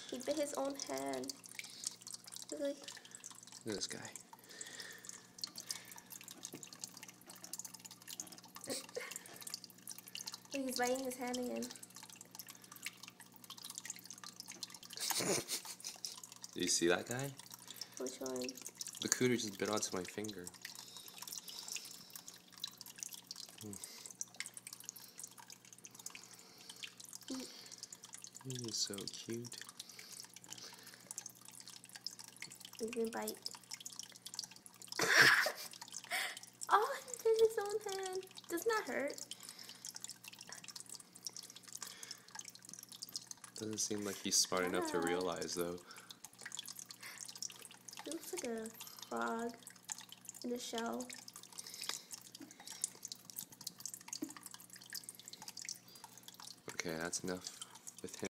He bit his own hand. Look, Look at this guy. he's biting his hand again. Do you see that guy? Which one? The cooter just bit onto my finger. He is so cute. He's gonna bite. Oh, he bit his own hand. Doesn't that hurt? Doesn't seem like he's smart enough to realize, though. He looks like a frog in a shell. Okay, that's enough with him.